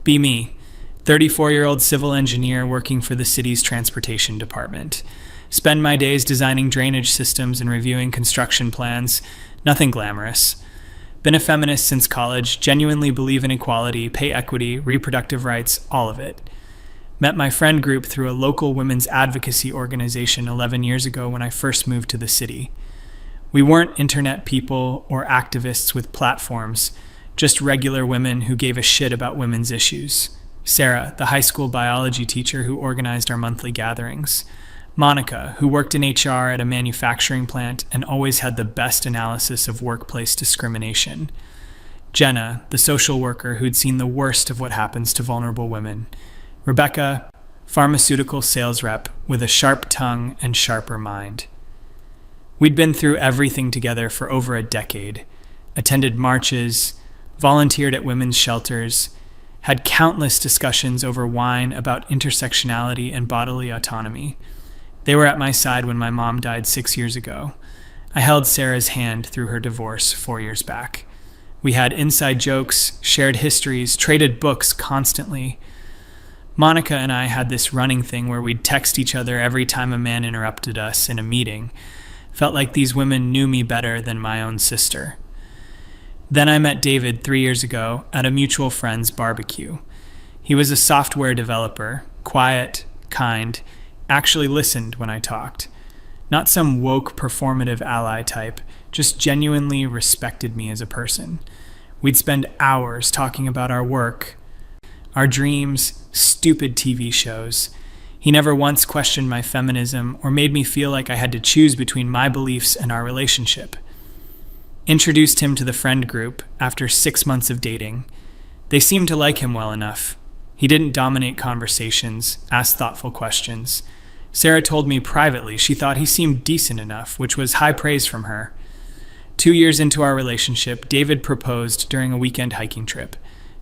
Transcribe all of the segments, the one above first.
Be me, 34-year-old civil engineer working for the city's transportation department. Spend my days designing drainage systems and reviewing construction plans. Nothing glamorous. Been a feminist since college, genuinely believe in equality, pay equity, reproductive rights, all of it. Met my friend group through a local women's advocacy organization 11 years ago when I first moved to the city. We weren't internet people or activists with platforms, just regular women who gave a shit about women's issues. Sarah, the high school biology teacher who organized our monthly gatherings. Monica, who worked in HR at a manufacturing plant and always had the best analysis of workplace discrimination. Jenna, the social worker who'd seen the worst of what happens to vulnerable women. Rebecca, pharmaceutical sales rep with a sharp tongue and sharper mind. We'd been through everything together for over a decade, attended marches, volunteered at women's shelters, had countless discussions over wine about intersectionality and bodily autonomy. They were at my side when my mom died 6 years ago. I held Sarah's hand through her divorce 4 years back. We had inside jokes, shared histories, traded books constantly. Monica and I had this running thing where we'd text each other every time a man interrupted us in a meeting. Felt like these women knew me better than my own sister. Then I met David 3 years ago at a mutual friend's barbecue. He was a software developer, quiet, kind, actually listened when I talked. Not some woke performative ally type, just genuinely respected me as a person. We'd spend hours talking about our work, our dreams, stupid TV shows. He never once questioned my feminism or made me feel like I had to choose between my beliefs and our relationship. Introduced him to the friend group after 6 months of dating. They seemed to like him well enough. He didn't dominate conversations, ask thoughtful questions. Sarah told me privately she thought he seemed decent enough, which was high praise from her. 2 years into our relationship, David proposed during a weekend hiking trip.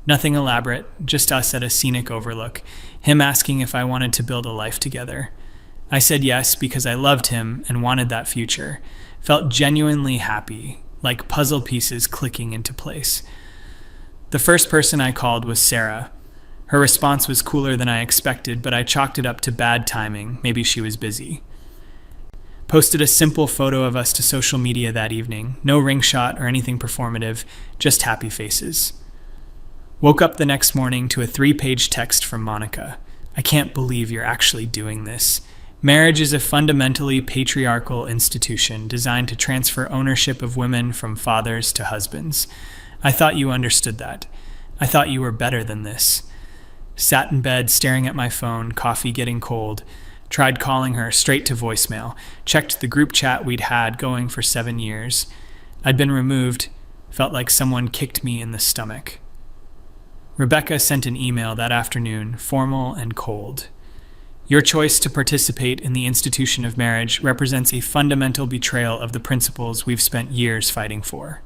Nothing elaborate, just us at a scenic overlook, him asking if I wanted to build a life together. I said yes because I loved him and wanted that future. Felt genuinely happy, like puzzle pieces clicking into place. The first person I called was Sarah. Her response was cooler than I expected, but I chalked it up to bad timing. Maybe she was busy. Posted a simple photo of us to social media that evening. No ring shot or anything performative, just happy faces. Woke up the next morning to a 3-page text from Monica. I can't believe you're actually doing this. Marriage is a fundamentally patriarchal institution designed to transfer ownership of women from fathers to husbands. I thought you understood that. I thought you were better than this. Sat in bed staring at my phone, coffee getting cold. Tried calling her straight to voicemail. Checked the group chat we'd had going for 7 years. I'd been removed. Felt like someone kicked me in the stomach. Rebecca sent an email that afternoon, formal and cold. Your choice to participate in the institution of marriage represents a fundamental betrayal of the principles we've spent years fighting for.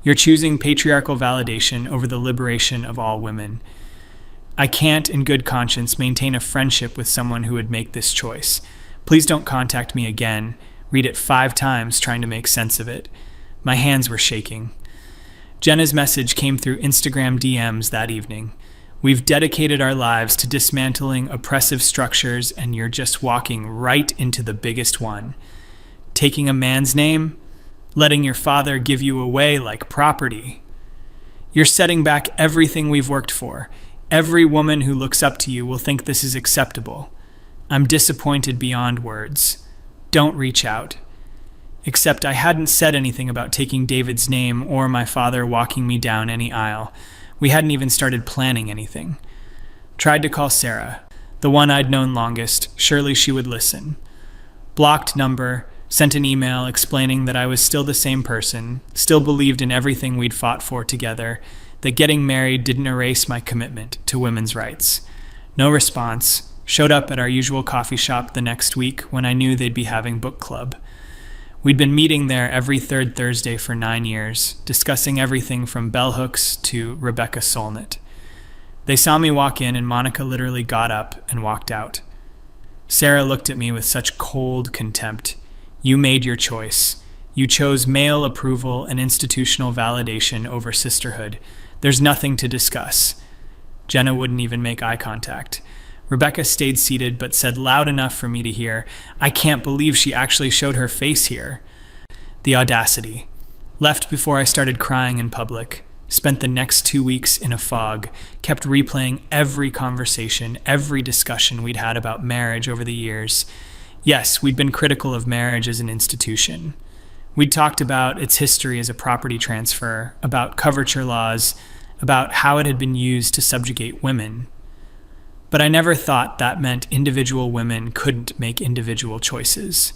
You're choosing patriarchal validation over the liberation of all women. I can't, in good conscience, maintain a friendship with someone who would make this choice. Please don't contact me again. Read it 5 times trying to make sense of it. My hands were shaking. Jenna's message came through Instagram DMs that evening. We've dedicated our lives to dismantling oppressive structures, and you're just walking right into the biggest one. Taking a man's name, letting your father give you away like property. You're setting back everything we've worked for. Every woman who looks up to you will think this is acceptable. I'm disappointed beyond words. Don't reach out. Except I hadn't said anything about taking David's name or my father walking me down any aisle. We hadn't even started planning anything. Tried to call Sarah, the one I'd known longest. Surely she would listen. Blocked number, sent an email explaining that I was still the same person, still believed in everything we'd fought for together, that getting married didn't erase my commitment to women's rights. No response. Showed up at our usual coffee shop the next week when I knew they'd be having book club. We'd been meeting there every third Thursday for 9 years, discussing everything from bell hooks to Rebecca Solnit. They saw me walk in and Monica literally got up and walked out. Sarah looked at me with such cold contempt. You made your choice. You chose male approval and institutional validation over sisterhood. There's nothing to discuss. Jenna wouldn't even make eye contact. Rebecca stayed seated but said loud enough for me to hear, "I can't believe she actually showed her face here." The audacity. Left before I started crying in public. Spent the next 2 weeks in a fog. Kept replaying every conversation, every discussion we'd had about marriage over the years. Yes, we'd been critical of marriage as an institution. We'd talked about its history as a property transfer, about coverture laws, about how it had been used to subjugate women. But I never thought that meant individual women couldn't make individual choices.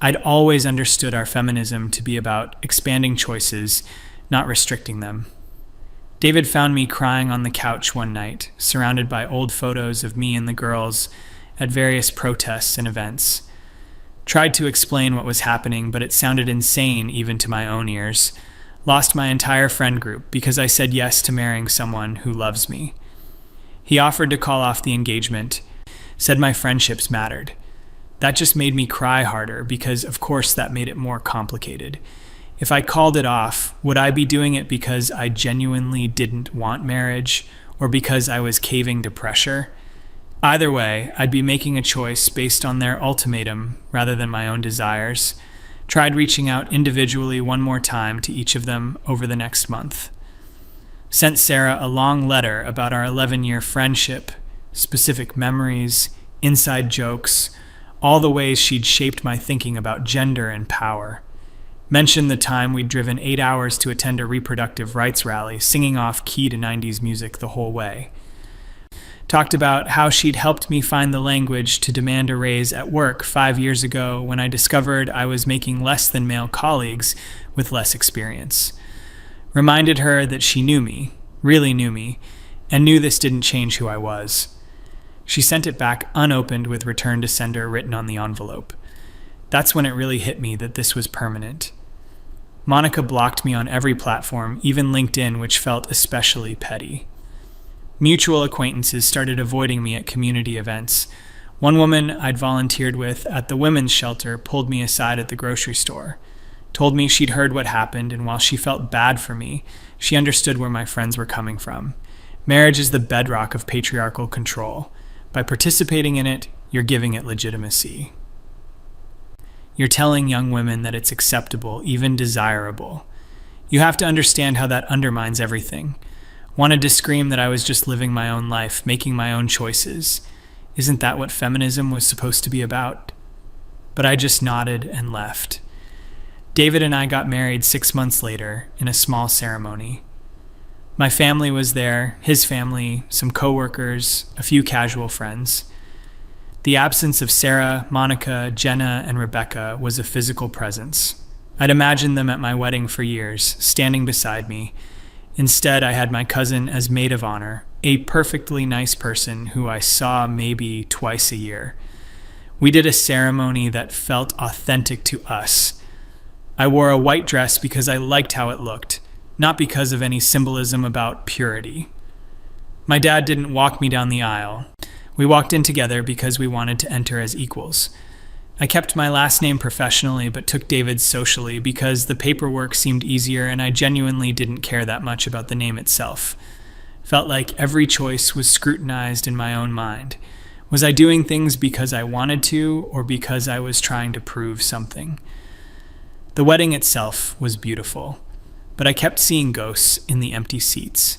I'd always understood our feminism to be about expanding choices, not restricting them. David found me crying on the couch one night, surrounded by old photos of me and the girls at various protests and events. Tried to explain what was happening, but it sounded insane even to my own ears. Lost my entire friend group because I said yes to marrying someone who loves me. He offered to call off the engagement, said my friendships mattered. That just made me cry harder because, of course, that made it more complicated. If I called it off, would I be doing it because I genuinely didn't want marriage or because I was caving to pressure? Either way, I'd be making a choice based on their ultimatum rather than my own desires. Tried reaching out individually one more time to each of them over the next month. Sent Sarah a long letter about our 11-year friendship, specific memories, inside jokes, all the ways she'd shaped my thinking about gender and power. Mentioned the time we'd driven 8 hours to attend a reproductive rights rally, singing off key to 90s music the whole way. Talked about how she'd helped me find the language to demand a raise at work 5 years ago when I discovered I was making less than male colleagues with less experience. Reminded her that she knew me, really knew me, and knew this didn't change who I was. She sent it back unopened with return to sender written on the envelope. That's when it really hit me that this was permanent. Monica blocked me on every platform, even LinkedIn, which felt especially petty. Mutual acquaintances started avoiding me at community events. One woman I'd volunteered with at the women's shelter pulled me aside at the grocery store. Told me she'd heard what happened, and while she felt bad for me, she understood where my friends were coming from. Marriage is the bedrock of patriarchal control. By participating in it, you're giving it legitimacy. You're telling young women that it's acceptable, even desirable. You have to understand how that undermines everything. Wanted to scream that I was just living my own life, making my own choices. Isn't that what feminism was supposed to be about? But I just nodded and left. David and I got married 6 months later in a small ceremony. My family was there, his family, some coworkers, a few casual friends. The absence of Sarah, Monica, Jenna, and Rebecca was a physical presence. I'd imagined them at my wedding for years, standing beside me. Instead, I had my cousin as maid of honor, a perfectly nice person who I saw maybe twice a year. We did a ceremony that felt authentic to us. I wore a white dress because I liked how it looked, not because of any symbolism about purity. My dad didn't walk me down the aisle. We walked in together because we wanted to enter as equals. I kept my last name professionally but took David's socially because the paperwork seemed easier and I genuinely didn't care that much about the name itself. Felt like every choice was scrutinized in my own mind. Was I doing things because I wanted to or because I was trying to prove something? The wedding itself was beautiful, but I kept seeing ghosts in the empty seats.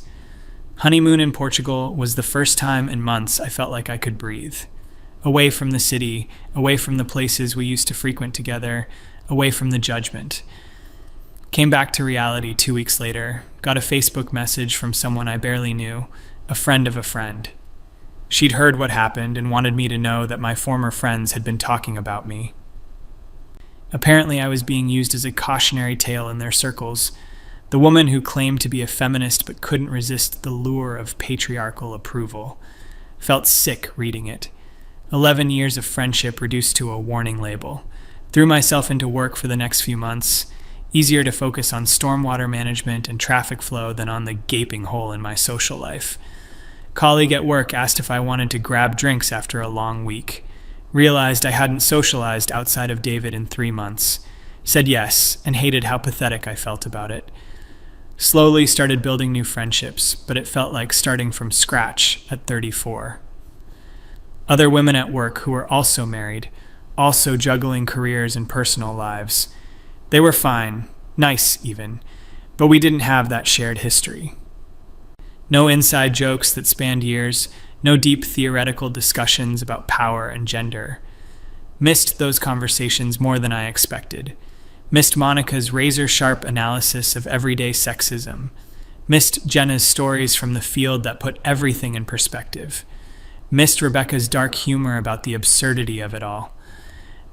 Honeymoon in Portugal was the first time in months I felt like I could breathe. Away from the city, away from the places we used to frequent together, away from the judgment. Came back to reality 2 weeks later, got a Facebook message from someone I barely knew, a friend of a friend. She'd heard what happened and wanted me to know that my former friends had been talking about me. Apparently I was being used as a cautionary tale in their circles, the woman who claimed to be a feminist but couldn't resist the lure of patriarchal approval. Felt sick reading it. 11 years of friendship reduced to a warning label. Threw myself into work for the next few months. Easier to focus on stormwater management and traffic flow than on the gaping hole in my social life. Colleague at work asked if I wanted to grab drinks after a long week. Realized I hadn't socialized outside of David in 3 months. Said yes, and hated how pathetic I felt about it. Slowly started building new friendships, but it felt like starting from scratch at 34. Other women at work who were also married, also juggling careers and personal lives. They were fine, nice even, but we didn't have that shared history. No inside jokes that spanned years, no deep theoretical discussions about power and gender. Missed those conversations more than I expected. Missed Monica's razor-sharp analysis of everyday sexism. Missed Jenna's stories from the field that put everything in perspective. Missed Rebecca's dark humor about the absurdity of it all.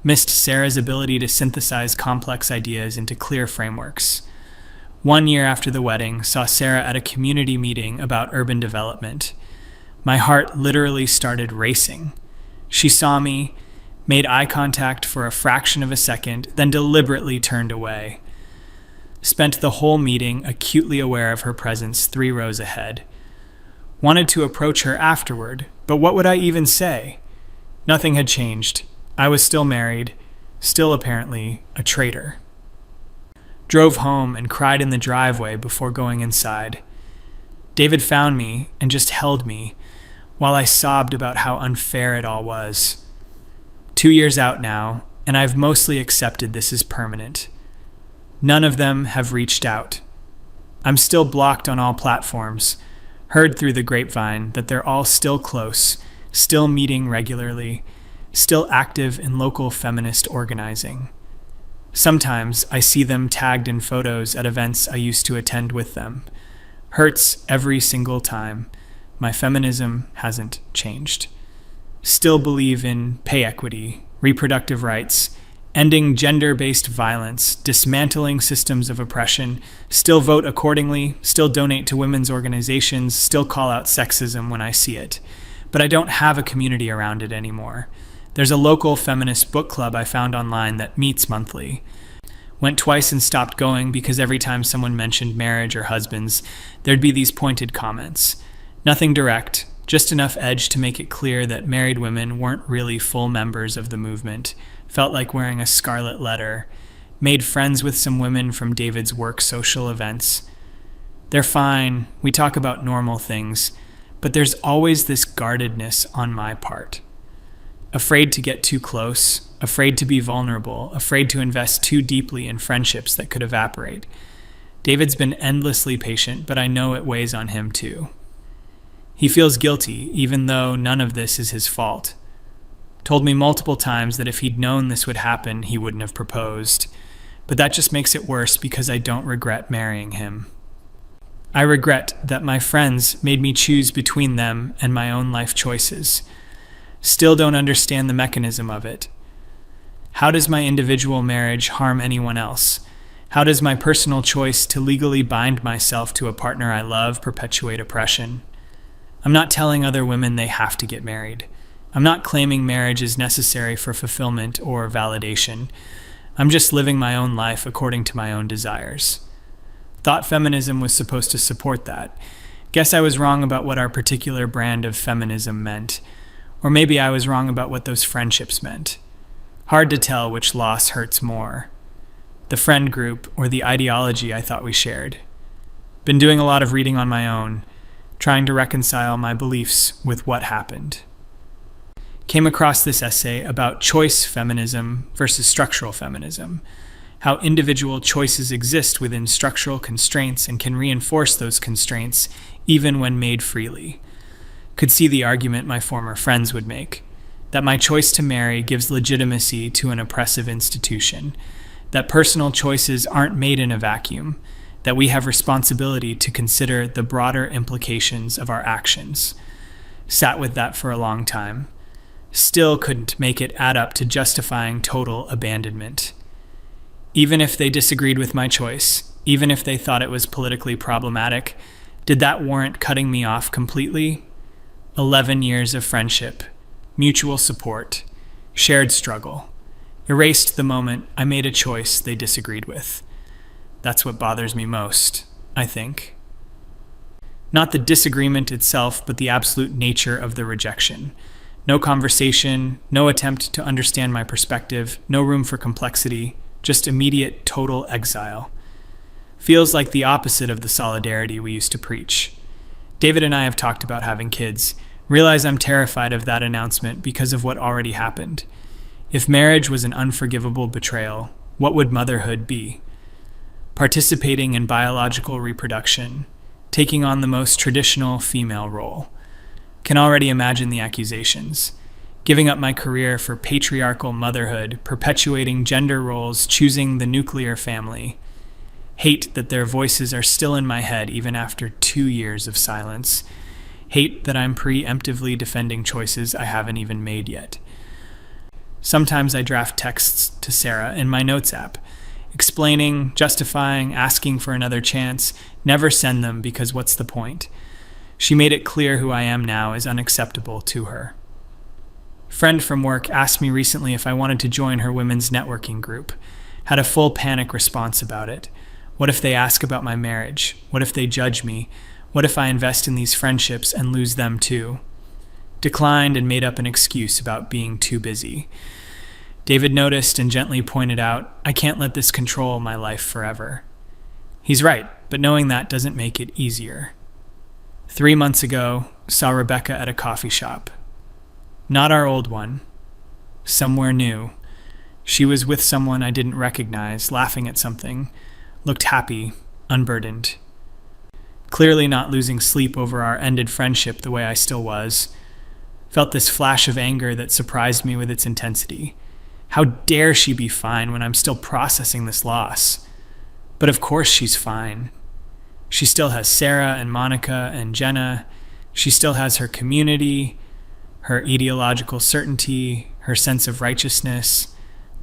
Missed Sarah's ability to synthesize complex ideas into clear frameworks. 1 year after the wedding, saw Sarah at a community meeting about urban development. My heart literally started racing. She saw me, made eye contact for a fraction of a second, then deliberately turned away. Spent the whole meeting acutely aware of her presence 3 rows ahead. Wanted to approach her afterward, but what would I even say? Nothing had changed. I was still married, still apparently a traitor. Drove home and cried in the driveway before going inside. David found me and just held me while I sobbed about how unfair it all was. 2 years out now, and I've mostly accepted this is permanent. None of them have reached out. I'm still blocked on all platforms, heard through the grapevine that they're all still close, still meeting regularly, still active in local feminist organizing. Sometimes I see them tagged in photos at events I used to attend with them. Hurts every single time. My feminism hasn't changed. Still believe in pay equity, reproductive rights, ending gender-based violence, dismantling systems of oppression, still vote accordingly, still donate to women's organizations, still call out sexism when I see it. But I don't have a community around it anymore. There's a local feminist book club I found online that meets monthly. Went twice and stopped going because every time someone mentioned marriage or husbands, there'd be these pointed comments. Nothing direct, just enough edge to make it clear that married women weren't really full members of the movement, felt like wearing a scarlet letter, made friends with some women from David's work social events. They're fine, we talk about normal things, but there's always this guardedness on my part. Afraid to get too close, afraid to be vulnerable, afraid to invest too deeply in friendships that could evaporate. David's been endlessly patient, but I know it weighs on him too. He feels guilty, even though none of this is his fault. Told me multiple times that if he'd known this would happen, he wouldn't have proposed. But that just makes it worse because I don't regret marrying him. I regret that my friends made me choose between them and my own life choices. Still don't understand the mechanism of it. How does my individual marriage harm anyone else? How does my personal choice to legally bind myself to a partner I love perpetuate oppression? I'm not telling other women they have to get married. I'm not claiming marriage is necessary for fulfillment or validation. I'm just living my own life according to my own desires. Thought feminism was supposed to support that. Guess I was wrong about what our particular brand of feminism meant. Or maybe I was wrong about what those friendships meant. Hard to tell which loss hurts more. The friend group or the ideology I thought we shared. Been doing a lot of reading on my own, trying to reconcile my beliefs with what happened. Came across this essay about choice feminism versus structural feminism, how individual choices exist within structural constraints and can reinforce those constraints even when made freely. Could see the argument my former friends would make, that my choice to marry gives legitimacy to an oppressive institution, that personal choices aren't made in a vacuum, that we have responsibility to consider the broader implications of our actions. Sat with that for a long time. Still couldn't make it add up to justifying total abandonment. Even if they disagreed with my choice, even if they thought it was politically problematic, did that warrant cutting me off completely? 11 years of friendship, mutual support, shared struggle, erased the moment I made a choice they disagreed with. That's what bothers me most, I think. Not the disagreement itself, but the absolute nature of the rejection. No conversation, no attempt to understand my perspective, no room for complexity, just immediate total exile. Feels like the opposite of the solidarity we used to preach. David and I have talked about having kids. Realize I'm terrified of that announcement because of what already happened. If marriage was an unforgivable betrayal, what would motherhood be? Participating in biological reproduction, taking on the most traditional female role. Can already imagine the accusations. Giving up my career for patriarchal motherhood, perpetuating gender roles, choosing the nuclear family. Hate that their voices are still in my head even after 2 years of silence. Hate that I'm preemptively defending choices I haven't even made yet. Sometimes I draft texts to Sarah in my notes app, explaining, justifying, asking for another chance. Never send them because what's the point? She made it clear who I am now is unacceptable to her. Friend from work asked me recently if I wanted to join her women's networking group. Had a full panic response about it. What if they ask about my marriage? What if they judge me? What if I invest in these friendships and lose them too? Declined and made up an excuse about being too busy. David noticed and gently pointed out, I can't let this control my life forever. He's right, but knowing that doesn't make it easier. 3 months ago, saw Rebecca at a coffee shop. Not our old one. Somewhere new. She was with someone I didn't recognize, laughing at something. Looked happy, unburdened. Clearly not losing sleep over our ended friendship the way I still was. Felt this flash of anger that surprised me with its intensity. How dare she be fine when I'm still processing this loss? But of course she's fine. She still has Sarah and Monica and Jenna. She still has her community, her ideological certainty, her sense of righteousness.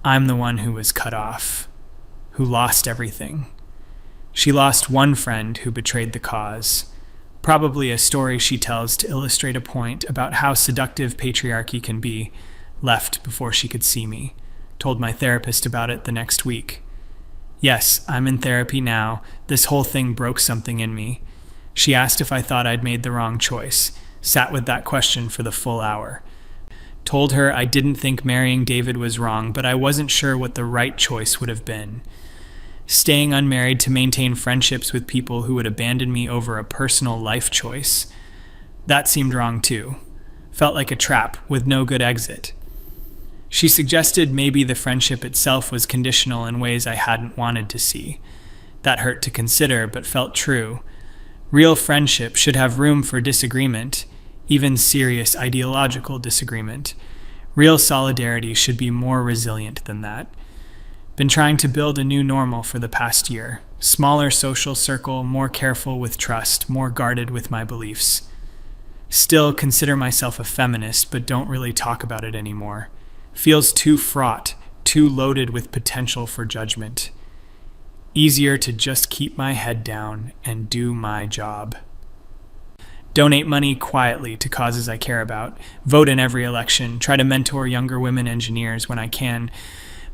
I'm the one who was cut off, who lost everything. She lost one friend who betrayed the cause. Probably a story she tells to illustrate a point about how seductive patriarchy can be, left before she could see me. Told my therapist about it the next week. Yes, I'm in therapy now. This whole thing broke something in me. She asked if I thought I'd made the wrong choice. Sat with that question for the full hour. Told her I didn't think marrying David was wrong, but I wasn't sure what the right choice would have been. Staying unmarried to maintain friendships with people who would abandon me over a personal life choice. That seemed wrong too. Felt like a trap with no good exit. She suggested maybe the friendship itself was conditional in ways I hadn't wanted to see. That hurt to consider, but felt true. Real friendship should have room for disagreement, even serious ideological disagreement. Real solidarity should be more resilient than that. Been trying to build a new normal for the past year. Smaller social circle, more careful with trust, more guarded with my beliefs. Still consider myself a feminist, but don't really talk about it anymore. Feels too fraught, too loaded with potential for judgment. Easier to just keep my head down and do my job. Donate money quietly to causes I care about. Vote in every election. Try to mentor younger women engineers when I can.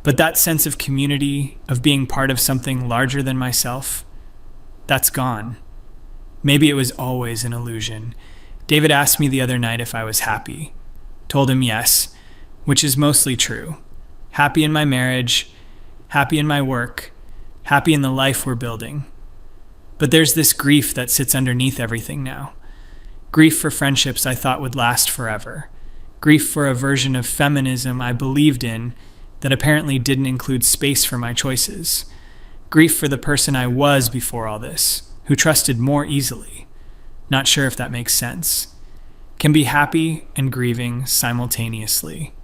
But that sense of community, of being part of something larger than myself, that's gone. Maybe it was always an illusion. David asked me the other night if I was happy. Told him yes, which is mostly true. Happy in my marriage, happy in my work, happy in the life we're building. But there's this grief that sits underneath everything now. Grief for friendships I thought would last forever. Grief for a version of feminism I believed in that apparently didn't include space for my choices. Grief for the person I was before all this, who trusted more easily. Not sure if that makes sense. Can be happy and grieving simultaneously.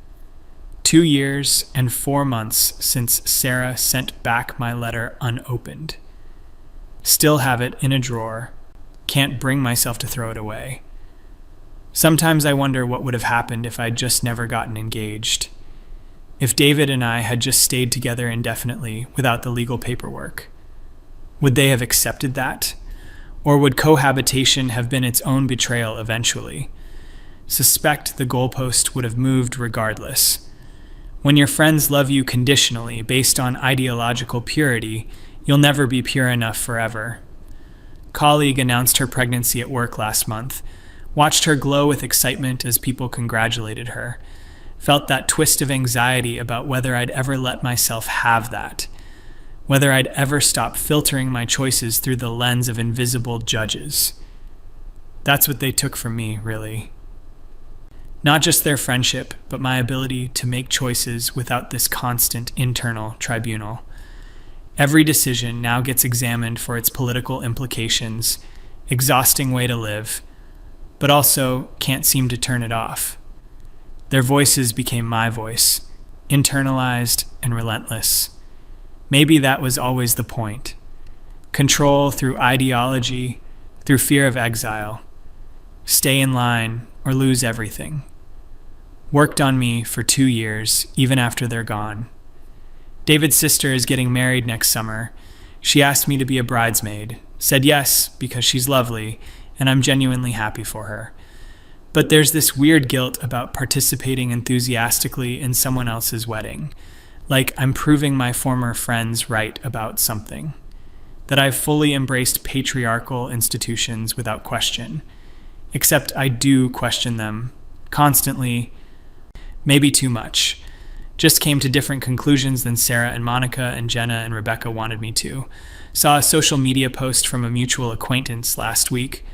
2 years and 4 months since Sarah sent back my letter unopened. Still have it in a drawer. Can't bring myself to throw it away. Sometimes I wonder what would have happened if I'd just never gotten engaged. If David and I had just stayed together indefinitely without the legal paperwork. Would they have accepted that? Or would cohabitation have been its own betrayal eventually? Suspect the goalpost would have moved regardless. When your friends love you conditionally based on ideological purity, you'll never be pure enough forever. Colleague announced her pregnancy at work last month. Watched her glow with excitement as people congratulated her. Felt that twist of anxiety about whether I'd ever let myself have that. whether I'd ever stop filtering my choices through the lens of invisible judges. That's what they took from me, really. Not just their friendship, but my ability to make choices without this constant internal tribunal. Every decision now gets examined for its political implications, exhausting way to live, but also can't seem to turn it off. Their voices became my voice, internalized and relentless. Maybe that was always the point. Control through ideology, through fear of exile. Stay in line or lose everything. Worked on me for 2 years, even after they're gone. David's sister is getting married next summer. She asked me to be a bridesmaid. Said yes, because she's lovely, and I'm genuinely happy for her. But there's this weird guilt about participating enthusiastically in someone else's wedding. Like I'm proving my former friends right about something. That I've fully embraced patriarchal institutions without question. Except I do question them. Constantly. Maybe too much. Just came to different conclusions than Sarah and Monica and Jenna and Rebecca wanted me to. Saw a social media post from a mutual acquaintance last week.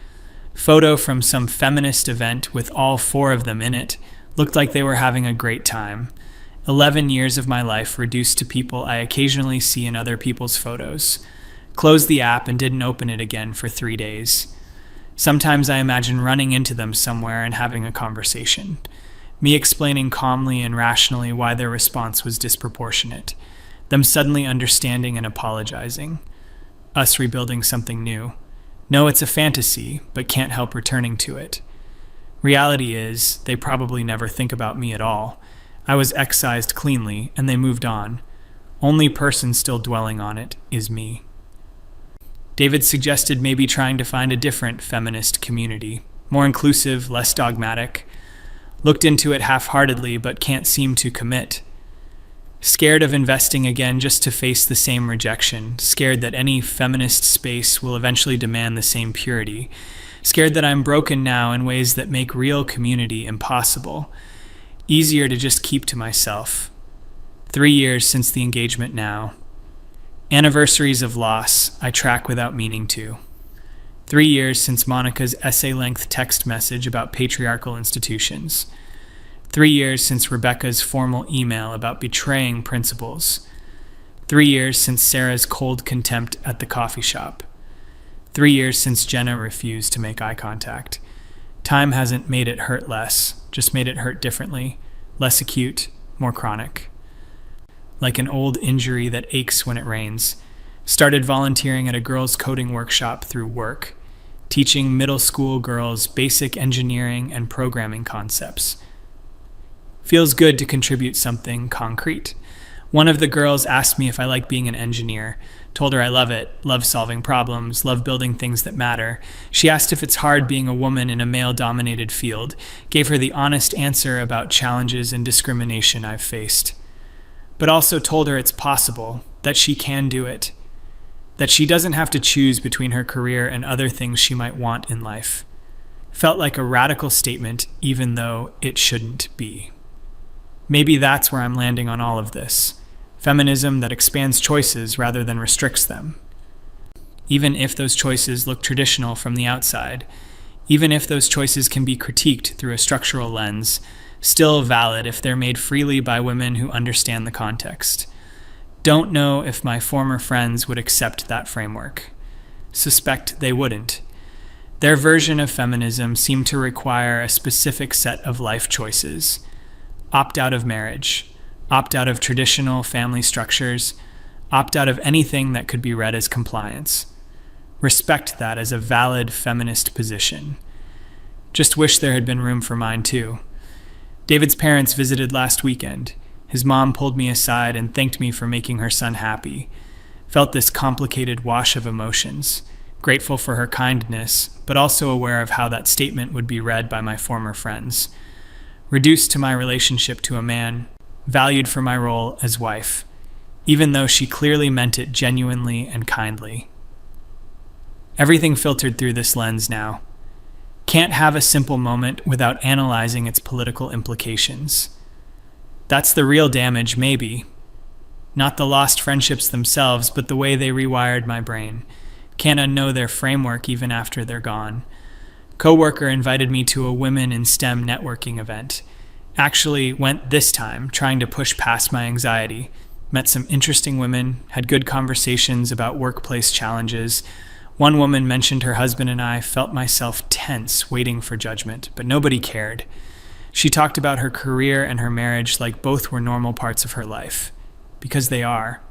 Photo from some feminist event with all 4 of them in it. Looked like they were having a great time. 11 years of my life reduced to people I occasionally see in other people's photos. Closed the app and didn't open it again for 3 days. Sometimes I imagine running into them somewhere and having a conversation. Me explaining calmly and rationally why their response was disproportionate. Them suddenly understanding and apologizing. Us rebuilding something new. No, it's a fantasy, but can't help returning to it. Reality is, they probably never think about me at all. I was excised cleanly, and they moved on. Only person still dwelling on it is me. David suggested maybe trying to find a different feminist community. More inclusive, less dogmatic. Looked into it half-heartedly, but can't seem to commit. Scared of investing again just to face the same rejection. Scared that any feminist space will eventually demand the same purity. Scared that I'm broken now in ways that make real community impossible. Easier to just keep to myself. 3 years since the engagement now. Anniversaries of loss I track without meaning to. 3 years since Monica's essay-length text message about patriarchal institutions. 3 years since Rebecca's formal email about betraying principles. 3 years since Sarah's cold contempt at the coffee shop. 3 years since Jenna refused to make eye contact. Time hasn't made it hurt less, just made it hurt differently, less acute, more chronic. Like an old injury that aches when it rains. Started volunteering at a girls' coding workshop through work, teaching middle school girls basic engineering and programming concepts. Feels good to contribute something concrete. One of the girls asked me if I like being an engineer. Told her I love it, love solving problems, love building things that matter. She asked if it's hard being a woman in a male-dominated field. Gave her the honest answer about challenges and discrimination I've faced. But also told her it's possible, that she can do it. That she doesn't have to choose between her career and other things she might want in life. Felt like a radical statement, even though it shouldn't be. Maybe that's where I'm landing on all of this. Feminism that expands choices rather than restricts them. Even if those choices look traditional from the outside, even if those choices can be critiqued through a structural lens, still valid if they're made freely by women who understand the context. Don't know if my former friends would accept that framework. Suspect they wouldn't. Their version of feminism seemed to require a specific set of life choices. Opt out of marriage, opt out of traditional family structures, opt out of anything that could be read as compliance. Respect that as a valid feminist position. Just wish there had been room for mine too. David's parents visited last weekend. His mom pulled me aside and thanked me for making her son happy. Felt this complicated wash of emotions. Grateful for her kindness, but also aware of how that statement would be read by my former friends. Reduced to my relationship to a man, valued for my role as wife, even though she clearly meant it genuinely and kindly. Everything filtered through this lens now. Can't have a simple moment without analyzing its political implications. That's the real damage, maybe. Not the lost friendships themselves, but the way they rewired my brain. Can't unknow their framework even after they're gone. Coworker invited me to a Women in STEM networking event. Actually went this time, trying to push past my anxiety. Met some interesting women, had good conversations about workplace challenges. One woman mentioned her husband and I felt myself tense, waiting for judgment, but nobody cared. She talked about her career and her marriage like both were normal parts of her life. Because they are.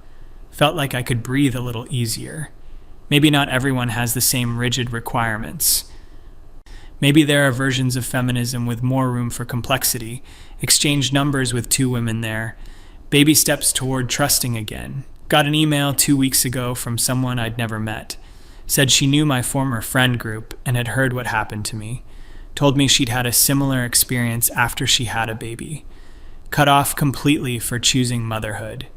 Felt like I could breathe a little easier. Maybe not everyone has the same rigid requirements. Maybe there are versions of feminism with more room for complexity. Exchanged numbers with 2 women there. Baby steps toward trusting again. Got an email 2 weeks ago from someone I'd never met. Said she knew my former friend group and had heard what happened to me. Told me she'd had a similar experience after she had a baby. Cut off completely for choosing motherhood.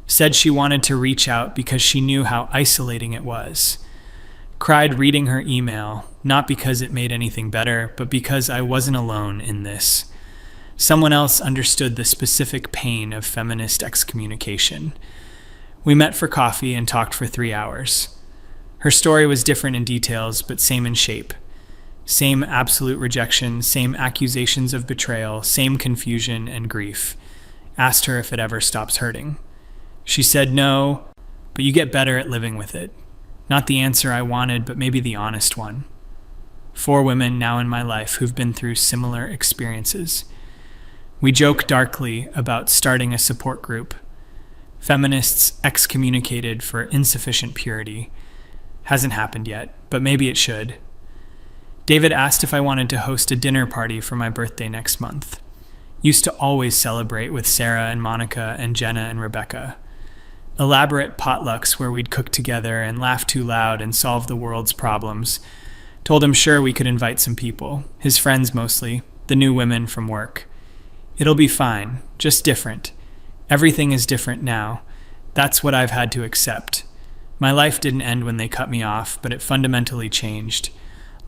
Said she wanted to reach out because she knew how isolating it was. Cried reading her email, not because it made anything better, but because I wasn't alone in this. Someone else understood the specific pain of feminist excommunication. We met for coffee and talked for 3 hours. Her story was different in details, but same in shape. Same absolute rejection, same accusations of betrayal, same confusion and grief. Asked her if it ever stops hurting. She said no, but you get better at living with it. Not the answer I wanted, but maybe the honest one. 4 women now in my life who've been through similar experiences. We joke darkly about starting a support group. Feminists excommunicated for insufficient purity. Hasn't happened yet, but maybe it should. David asked if I wanted to host a dinner party for my birthday next month. Used to always celebrate with Sarah and Monica and Jenna and Rebecca. Elaborate potlucks where we'd cook together and laugh too loud and solve the world's problems. Told him sure we could invite some people, his friends mostly, the new women from work. It'll be fine, just different. Everything is different now. That's what I've had to accept. My life didn't end when they cut me off, but it fundamentally changed.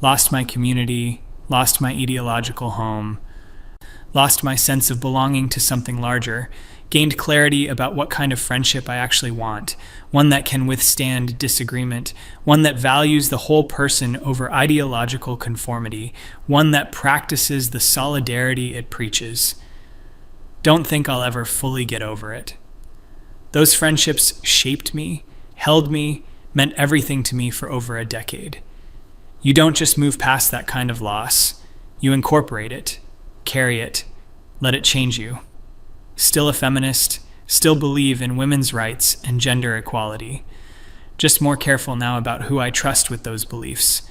Lost my community, lost my ideological home, lost my sense of belonging to something larger, gained clarity about what kind of friendship I actually want, one that can withstand disagreement, one that values the whole person over ideological conformity, one that practices the solidarity it preaches. Don't think I'll ever fully get over it. Those friendships shaped me, held me, meant everything to me for over a decade. You don't just move past that kind of loss. You incorporate it, carry it, let it change you. Still a feminist, still believe in women's rights and gender equality. Just more careful now about who I trust with those beliefs.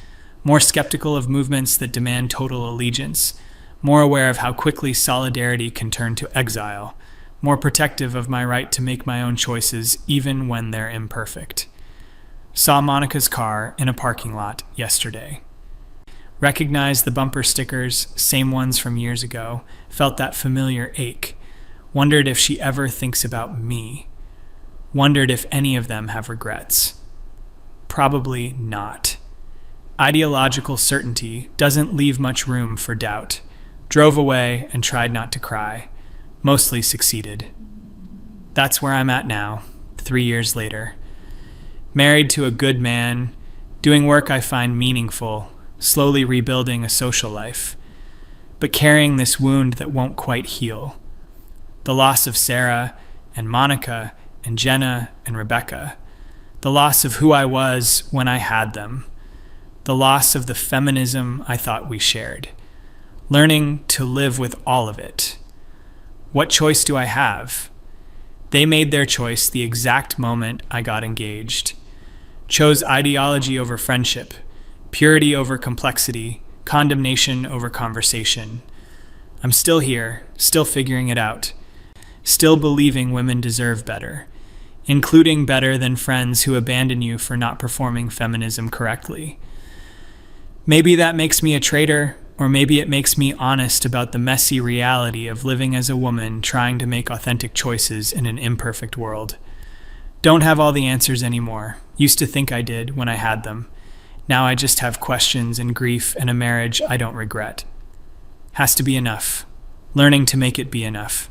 More skeptical of movements that demand total allegiance. More aware of how quickly solidarity can turn to exile. More protective of my right to make my own choices even when they're imperfect. Saw Monica's car in a parking lot yesterday. Recognized the bumper stickers, same ones from years ago. Felt that familiar ache. Wondered if she ever thinks about me. Wondered if any of them have regrets. Probably not. Ideological certainty doesn't leave much room for doubt. Drove away and tried not to cry. Mostly succeeded. That's where I'm at now, 3 years later. Married to a good man, doing work I find meaningful, slowly rebuilding a social life, but carrying this wound that won't quite heal. The loss of Sarah and Monica and Jenna and Rebecca. The loss of who I was when I had them. The loss of the feminism I thought we shared. Learning to live with all of it. What choice do I have? They made their choice the exact moment I got engaged. Chose ideology over friendship, purity over complexity, condemnation over conversation. I'm still here, still figuring it out. Still believing women deserve better, including better than friends who abandon you for not performing feminism correctly. Maybe that makes me a traitor, or maybe it makes me honest about the messy reality of living as a woman trying to make authentic choices in an imperfect world. Don't have all the answers anymore. Used to think I did when I had them. Now I just have questions and grief and a marriage I don't regret. Has to be enough. Learning to make it be enough.